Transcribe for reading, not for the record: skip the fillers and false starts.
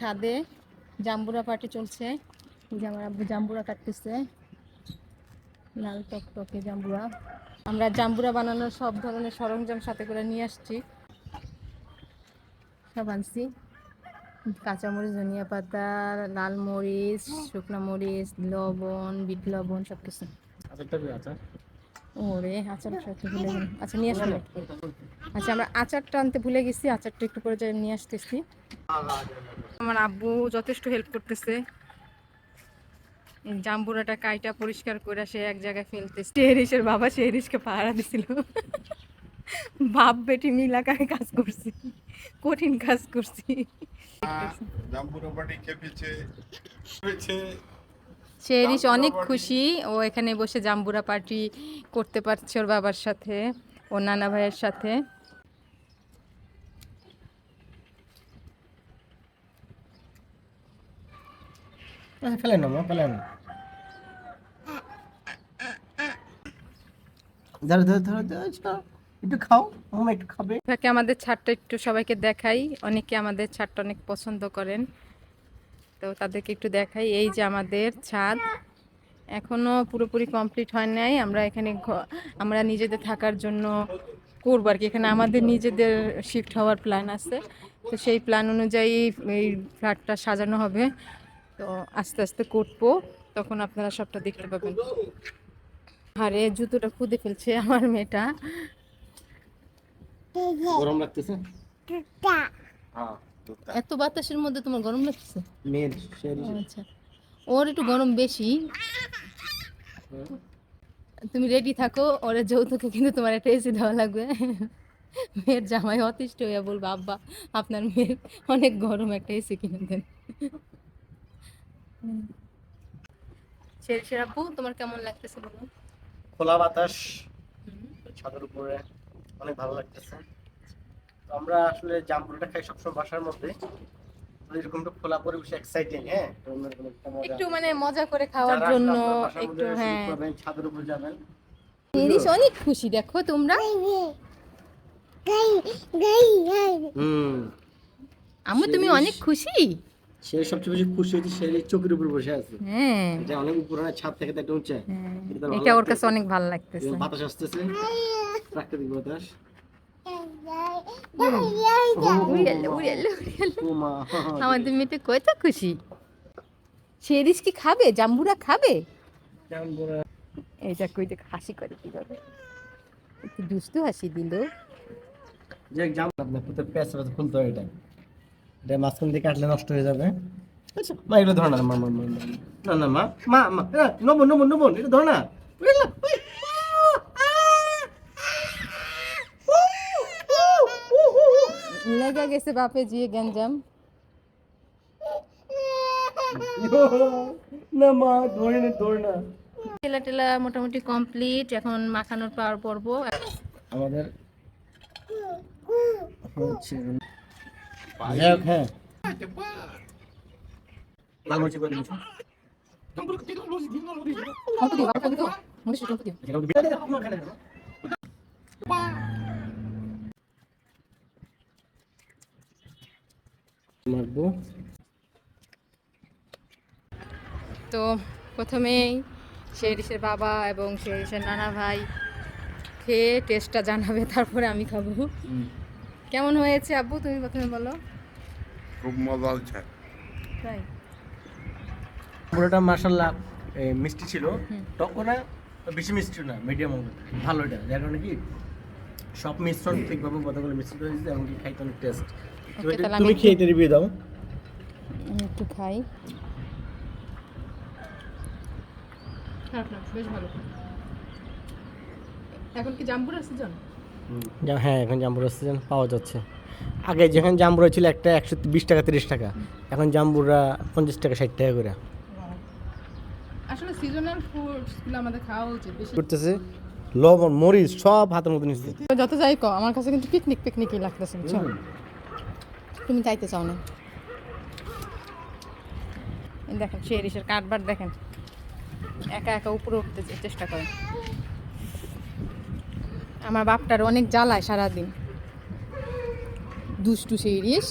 ছাদে জাম্বুরা পার্টি চলছে। যে আমার আব্বু জাম্বুরা কাটতেছে, লাল টকটকে জাম্বুরা। আমরা জাম্বুরা বানানোর সব ধরনের সরঞ্জাম সাথে করে নিয়ে আসছি, সব আনছি। কাঁচামরিচ, ধনিয়া পাতা, লাল মরিচ, শুকনো মরিচ, লবণ, বিট লবণ, সব কিছু। ওরে আচার সাথে ভুলে গেলাম। আচ্ছা নিয়ে আসলে, আচ্ছা আমরা আচারটা আনতে ভুলে গেছি, আচারটা একটু পরে যাই নিয়ে আসতেছি। আমার আব্বু যথেষ্ট হেল্প করতেছে। জাম্বুরাটা কাইটা পরিষ্কার করে সে এক জায়গায় ফেলতেছে। শেহরিশের বাবা শেহরিশকে পাহারা দিছিল। বাপ বেটি মিলাকারে কাজ করছি, কঠিন কাজ করছি। শেহরিশ অনেক খুশি, ও এখানে বসে জাম্বুরা পার্টি করতে পারছে ওর বাবার সাথে, ওর নানা ভাইয়ের সাথে। ফেলেন না মা, ফেলেন। ধরো ধরো ধরো ধরো, একটু খাও, মামা একটু খাবে। আমাদের ছাদটা একটু সবাইকে দেখাই, অনেকে আমাদের ছাদটা অনেক পছন্দ করেন, তো তাদেরকে একটু দেখাই। এই যে আমাদের ছাদ এখনো পুরোপুরি কমপ্লিট হয় নাই। আমরা এখানে আমরা নিজেদের থাকার জন্য করবো আর কি। এখানে আমাদের নিজেদের শিফট হওয়ার প্ল্যান আছে, তো সেই প্ল্যান অনুযায়ী এই ফ্ল্যাটটা সাজানো হবে। তো আস্তে আস্তে করবো, তখন আপনারা সবটা দেখতে পাবেন। আরে জুতোটা খুদে ফেলছে আমার মেয়েটা। গরম লাগতেছে? এত বাতাসের মধ্যে তোমার গরম লাগছে? মেয়ের আচ্ছা, ওর একটু গরম বেশি। তুমি রেডি থাকো, ওরে যৌতুকে কিন্তু তোমার একটা এসি দেওয়া লাগবে। মেয়ের জামাই অতিষ্ঠ হইয়া বলবো, আব্বা আপনার মেয়ের অনেক গরম, একটা এসি কিনে দেন। শেরশির আপু, তোমার কেমন লাগতেছে বলো? খোলা বাতাস ছাদের উপরে, অনেক ভালো লাগতেছে। তো আমরা আসলে জাম্বুরাটা খাই সবসময় বাসার মধ্যে, এরকম একটু খোলা পরিবেশে এক্সাইটিং। হ্যাঁ, একটু মানে মজা করে খাওয়ার জন্য একটু। হ্যাঁ, ছাদের উপরে যাবেন। শেরিশ অনেক খুশি, দেখো তোমরা। আম্মু তুমি অনেক খুশি? সে সবচেয়ে বেশি খুশি হয়েছে, সে চোখের উপর বসে আছে। হ্যাঁ, এটা অনেক উপরে, ছাদ থেকে একটা উঁচা। এটা ওর কাছে অনেক ভালো লাগতেছে। বাতাস আসতেছে, প্রাকৃতিক বাতাস। আমাদের মেয়েটা কত খুশি। শেরিশ কি খাবে? জাম্বুরা খাবে? এইটা কইতে হাসি করে কিভাবে, একটু দুষ্টু হাসি দিল। যে জাম আপনার পুরো পেঁচা খুলতে হয়, এটা মাঝখান দিয়ে কাটলে নষ্ট হয়ে যাবে। আচ্ছা মা, এগুলো ধর না, মা মা মা না না মা মা মা, নবন নবন নবন, এটা ধর না। লেগে গেছে বাপে জিয়ে গ্যাঞ্জাম। না মা, ধরে না ধরে না। টেলা টেলা মোটামুটি কমপ্লিট, এখন মাখানোর পাওয়ার পর্ব আমাদের হচ্ছে। হ্যাঁ, লাল মরিচ করে দিচ্ছি। মাখবো। তো প্রথমেই শেরিশের বাবা এবং শেরিশের নানা ভাই খেয়ে টেস্টটা জানাবে, তারপরে আমি খাবো। কেমন হয়েছে আব্বু, তুমি প্রথমে বলো। খুব মজা হচ্ছে। তাই? পুরোটা মাশাআল্লাহ মিষ্টি ছিল, টকও না বেশি মিষ্টি না, মিডিয়াম ভালো। এটা যার কারণে কি সব মিশ্রণ ঠিকভাবে কতগুলো মিশ্রিত হয়েছে, এমনকি খাইতে অনেক টেস্ট। তুমি খেয়ে এটা রিভিউ দাও। আমি একটু খাই। বেশ ভালো। এখন কি জাম্বুরা সিজন? হ্যাঁ, এখন জাম্বুরা সিজন পাওয়া যাচ্ছে। আগে যেখানে জাম্বুরা ছিল একটা 120 টাকা 30 টাকা, এখন জাম্বুরা 50 টাকা 60 টাকা করে। আসলে সিজনাল ফ্রুটসগুলো আমাদের খাওয়া উচিত বেশি। করতেছে লবণ মরিচ সব হাতের মধ্যে নিচ্ছে। যত যাই কো, আমার কাছে কিন্তু পিকনিকই লাগতেছে, বুঝছো? তুমি চাইতে চাও না। দেখেন শেরিশের কাঠবার, দেখেন একা একা উপরে উঠতে চেষ্টা করে। আমার বাপটার অনেক জ্বালায় সারাদিন, দুষ্টু শেরিশ।